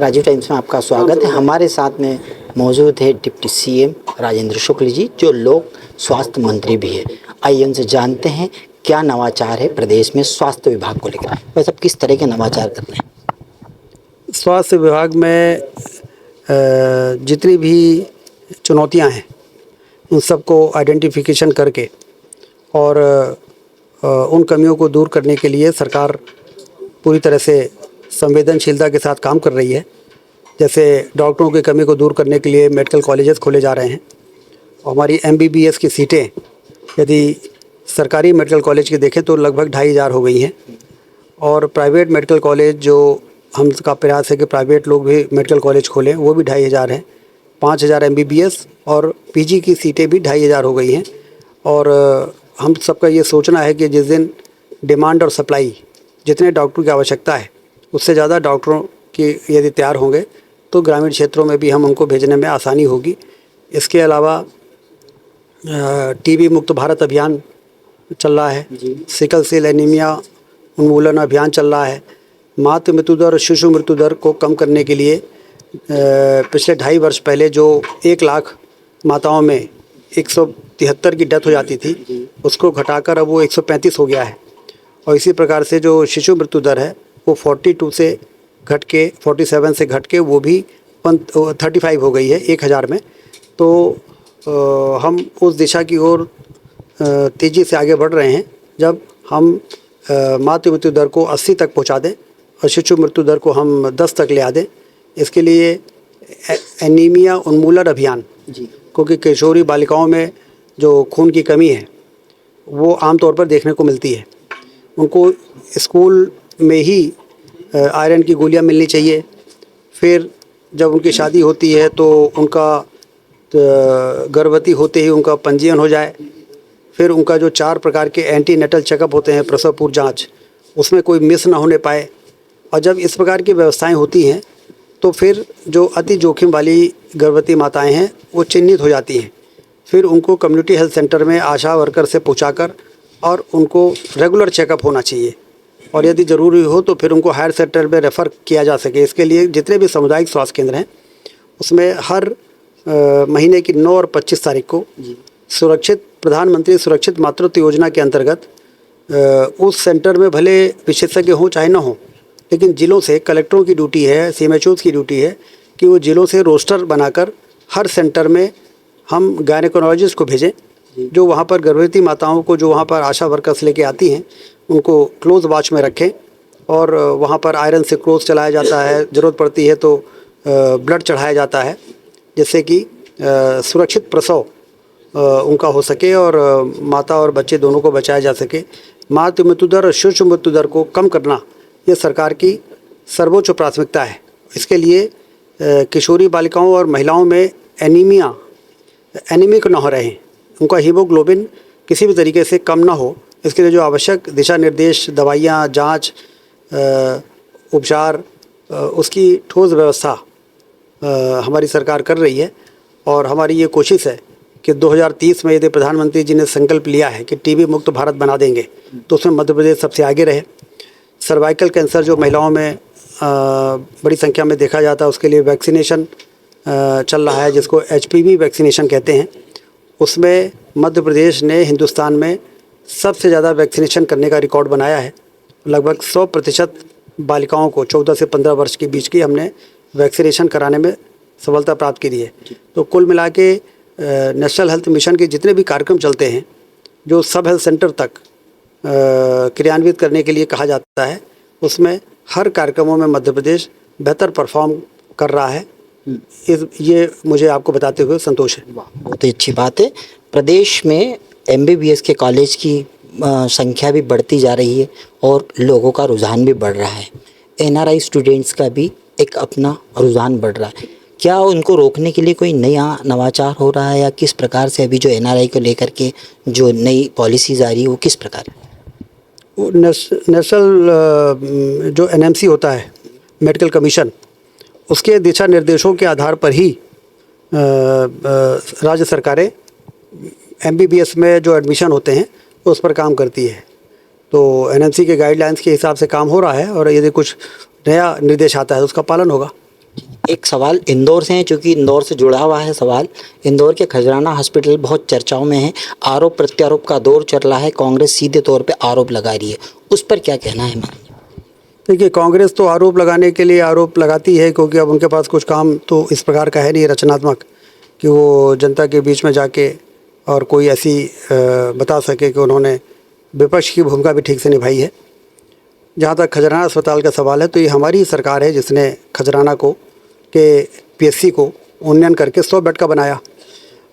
Rajiv times में आपका स्वागत है। हमारे साथ में मौजूद है डिप्टी सीएम राजेंद्र शुक्ल जी, जो लोक स्वास्थ्य मंत्री भी है। आइए उनसे जानते हैं क्या नवाचार है प्रदेश में स्वास्थ्य विभाग को लेकर। वैसे किस तरह के नवाचार कर रहे हैं? स्वास्थ्य विभाग में जितनी भी चुनौतियां हैं उन सबको आइडेंटिफिकेशन करके और उन कमियों को दूर करने के लिए सरकार पूरी तरह से संवेदनशीलता के साथ काम कर रही है। जैसे डॉक्टरों की कमी को दूर करने के लिए मेडिकल कॉलेजेस खोले जा रहे हैं। हमारी MBBS की सीटें यदि सरकारी मेडिकल कॉलेज की देखें तो लगभग 2500 हो गई हैं, और प्राइवेट मेडिकल कॉलेज जो हम का प्रयास है कि प्राइवेट लोग भी मेडिकल कॉलेज खोलें, वो भी 2500 हैं। 5000 MBBS और PG की सीटें भी 2500 हो गई हैं। और हम सबका ये सोचना है कि जिस दिन डिमांड और सप्लाई, जितने डॉक्टर की आवश्यकता है उससे ज़्यादा डॉक्टरों की यदि तैयार होंगे तो ग्रामीण क्षेत्रों में भी हम उनको भेजने में आसानी होगी। इसके अलावा TB मुक्त भारत अभियान चल रहा है, सिकल सेल एनीमिया उन्मूलन अभियान चल रहा है। मातृ मृत्यु दर और शिशु मृत्यु दर को कम करने के लिए पिछले 2.5 वर्ष पहले जो 1 लाख माताओं में 173 की डेथ हो जाती थी, उसको घटाकर अब वो 135 हो गया है। और इसी प्रकार से जो शिशु मृत्यु दर है वो 42 से घट के 47 से घट के वो भी 35 हो गई है 1000 में। तो हम उस दिशा की ओर तेज़ी से आगे बढ़ रहे हैं, जब हम मातृ मृत्यु दर को 80 तक पहुंचा दें और शिशु मृत्यु दर को हम 10 तक ले आ दें। इसके लिए एनीमिया उन्मूलन अभियान, क्योंकि किशोरी बालिकाओं में जो खून की कमी है वो आमतौर पर देखने को मिलती है। उनको स्कूल में ही आयरन की गोलियां मिलनी चाहिए। फिर जब उनकी शादी होती है तो उनका गर्भवती होते ही उनका पंजीयन हो जाए। फिर उनका जो 4 प्रकार के एंटीनेटल चेकअप होते हैं, प्रसव पूर्व जाँच, उसमें कोई मिस ना होने पाए। और जब इस प्रकार की व्यवस्थाएं होती हैं तो फिर जो अति जोखिम वाली गर्भवती माताएं हैं वो चिन्हित हो जाती हैं। फिर उनको कम्युनिटी हेल्थ सेंटर में आशा वर्कर से पहुंचाकर और उनको रेगुलर चेकअप होना चाहिए, और यदि ज़रूरी हो तो फिर उनको हायर सेंटर में रेफ़र किया जा सके। इसके लिए जितने भी सामुदायिक स्वास्थ्य केंद्र हैं उसमें हर महीने की 9 और 25 तारीख को प्रधानमंत्री सुरक्षित मातृत्व योजना के अंतर्गत उस सेंटर में भले विशेषज्ञ हों चाहे ना हों, लेकिन जिलों से कलेक्टरों की ड्यूटी है, CMHOs की ड्यूटी है कि वो जिलों से रोस्टर बनाकर हर सेंटर में हम गायनेकोलॉजिस्ट को भेजें, जो वहाँ पर गर्भवती माताओं को जो वहाँ पर आशा वर्कर्स लेके आती हैं उनको क्लोज वॉच में रखें। और वहाँ पर आयरन से क्रोज चलाया जाता है, ज़रूरत पड़ती है तो ब्लड चढ़ाया जाता है, जिससे कि सुरक्षित प्रसव उनका हो सके और माता और बच्चे दोनों को बचाया जा सके। मातृ मृत्यु दर और शिशु मृत्यु दर को कम करना ये सरकार की सर्वोच्च प्राथमिकता है। इसके लिए किशोरी बालिकाओं और महिलाओं में एनीमिक न हो रहे, उनका हीमोग्लोबिन किसी भी तरीके से कम ना हो, इसके लिए जो आवश्यक दिशा निर्देश, दवाइयाँ, जांच, उपचार, उसकी ठोस व्यवस्था हमारी सरकार कर रही है। और हमारी ये कोशिश है कि 2030 में यदि प्रधानमंत्री जी ने संकल्प लिया है कि TB मुक्त भारत बना देंगे तो उसमें मध्य प्रदेश सबसे आगे रहे। सर्वाइकल कैंसर जो महिलाओं में बड़ी संख्या में देखा जाता है, उसके लिए वैक्सीनेशन चल रहा है, जिसको HPV वैक्सीनेशन कहते हैं। उसमें मध्य प्रदेश ने हिंदुस्तान में सबसे ज़्यादा वैक्सीनेशन करने का रिकॉर्ड बनाया है। लगभग 100% बालिकाओं को 14 से 15 वर्ष के बीच की हमने वैक्सीनेशन कराने में सफलता प्राप्त की है। तो कुल मिला के नेशनल हेल्थ मिशन के जितने भी कार्यक्रम चलते हैं, जो सब हेल्थ सेंटर तक क्रियान्वित करने के लिए कहा जाता है, उसमें हर कार्यक्रमों में मध्य प्रदेश बेहतर परफॉर्म कर रहा है। ये मुझे आपको बताते हुए संतोष है। बहुत ही अच्छी बात है। प्रदेश में MBBS के कॉलेज की संख्या भी बढ़ती जा रही है और लोगों का रुझान भी बढ़ रहा है। NRI स्टूडेंट्स का भी एक अपना रुझान बढ़ रहा है। क्या उनको रोकने के लिए कोई नया नवाचार हो रहा है, या किस प्रकार से अभी जो NRI को लेकर के जो नई पॉलिसीज आ रही है वो किस प्रकार है? नेशनल जो NMC होता है, मेडिकल कमीशन, उसके दिशा निर्देशों के आधार पर ही राज्य सरकारें MBBS में जो एडमिशन होते हैं उस पर काम करती है। तो NMC के गाइडलाइंस के हिसाब से काम हो रहा है, और यदि कुछ नया निर्देश आता है तो उसका पालन होगा। एक सवाल इंदौर से है, क्योंकि इंदौर से जुड़ा हुआ है सवाल। इंदौर के खजराना हॉस्पिटल बहुत चर्चाओं में है, आरोप प्रत्यारोप का दौर चल रहा है, कांग्रेस सीधे तौर पे आरोप लगा रही है, उस पर क्या कहना है? देखिए, कांग्रेस तो आरोप लगाने के लिए आरोप लगाती है, क्योंकि अब उनके पास कुछ काम तो इस प्रकार का है नहीं रचनात्मक कि वो जनता के बीच में जाके और कोई ऐसी बता सके कि उन्होंने विपक्ष की भूमिका भी ठीक से निभाई है। जहाँ तक खजराना अस्पताल का सवाल है, तो ये हमारी ही सरकार है जिसने खजराना को के पीएचसी को उन्नयन करके 100 बेड का बनाया।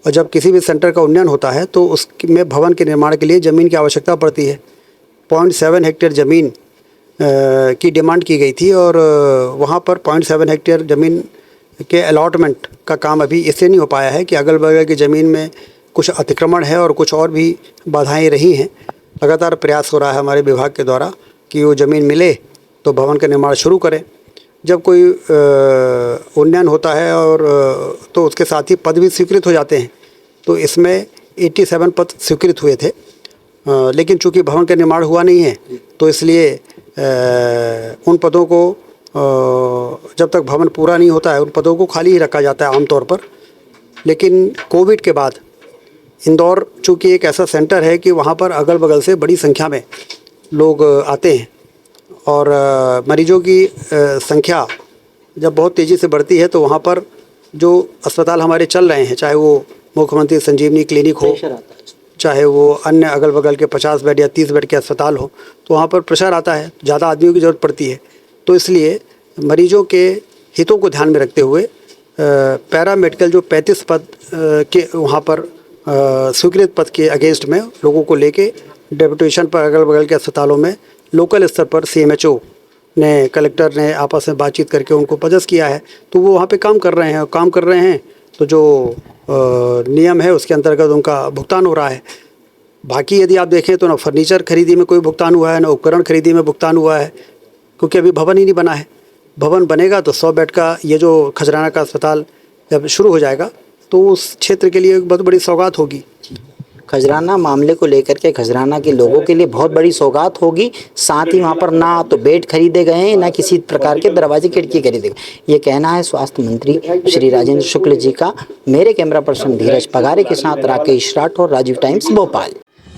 और जब किसी भी सेंटर का उन्नयन होता है तो उसमें भवन के निर्माण के लिए ज़मीन की आवश्यकता पड़ती है। 0.7 हेक्टेयर ज़मीन की डिमांड की गई थी, और वहाँ पर 0.7 हेक्टेयर ज़मीन के अलॉटमेंट का काम अभी इसलिए नहीं हो पाया है कि अगल बगल की ज़मीन में कुछ अतिक्रमण है और कुछ और भी बाधाएं रही हैं। लगातार प्रयास हो रहा है हमारे विभाग के द्वारा कि वो ज़मीन मिले तो भवन का निर्माण शुरू करें। जब कोई उन्नयन होता है और तो उसके साथ ही पद भी स्वीकृत हो जाते हैं, तो इसमें 87 पद स्वीकृत हुए थे, लेकिन चूंकि भवन का निर्माण हुआ नहीं है तो इसलिए उन पदों को जब तक भवन पूरा नहीं होता है उन पदों को खाली ही रखा जाता है आमतौर पर। लेकिन कोविड के बाद इंदौर चूँकि एक ऐसा सेंटर है कि वहाँ पर अगल बगल से बड़ी संख्या में लोग आते हैं, और मरीजों की संख्या जब बहुत तेज़ी से बढ़ती है तो वहाँ पर जो अस्पताल हमारे चल रहे हैं, चाहे वो मुख्यमंत्री संजीवनी क्लिनिक हो, चाहे वो अन्य अगल बगल के 50 बेड या 30 बेड के अस्पताल हो, तो वहाँ पर प्रेशर आता है, ज़्यादा आदमियों की ज़रूरत पड़ती है। तो इसलिए मरीजों के हितों को ध्यान में रखते हुए पैरा मेडिकल जो 35 पद के वहाँ पर स्वीकृत पद के अगेंस्ट में लोगों को लेके डेपुटेशन पर अगल बगल के अस्पतालों में लोकल स्तर पर CMHO ने, कलेक्टर ने आपस में बातचीत करके उनको पदस्थ किया है, तो वो वहाँ पे काम कर रहे हैं। और काम कर रहे हैं तो जो नियम है उसके अंतर्गत उनका भुगतान हो रहा है। बाकी यदि आप देखें तो ना फर्नीचर खरीदी में कोई भुगतान हुआ है, ना उपकरण खरीदी में भुगतान हुआ है, क्योंकि अभी भवन ही नहीं बना है। भवन बनेगा तो 100 बेड का ये जो खजराना का अस्पताल जब शुरू हो जाएगा तो उस क्षेत्र के लिए एक बहुत बड़ी सौगात होगी। खजराना मामले को लेकर के खजराना के लोगों के लिए बहुत बड़ी सौगात होगी। साथ ही वहाँ पर ना तो बेड खरीदे गए हैं, ना किसी प्रकार के दरवाजे खिड़की खरीदे गए। ये कहना है स्वास्थ्य मंत्री श्री राजेंद्र शुक्ल जी का। मेरे कैमरा पर्सन धीरज पगारे के साथ राकेश राठौर, राजीव टाइम्स, भोपाल।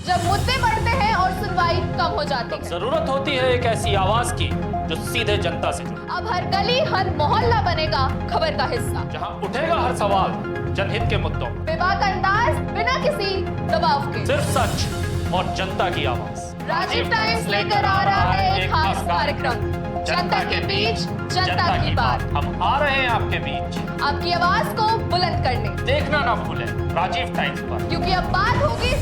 जब मुद्दे बढ़ते हैं और सुनवाई कम हो जाती है, जरूरत होती है एक ऐसी आवाज की जो सीधे जनता से जुड़े। अब हर गली हर मोहल्ला बनेगा खबर का हिस्सा, जहां उठेगा हर सवाल जनहित के मुद्दों, बेबाक अंदाज बिना किसी दबाव के, सिर्फ सच और जनता की आवाज। राजीव टाइम्स लेकर आ रहा है एक खास कार्यक्रम, जनता के बीच जनता की बात। हम आ रहे हैं आपके बीच आपकी आवाज को बुलंद करने। देखना ना भूलें राजीव टाइम्स पर, क्योंकि अब बात होगी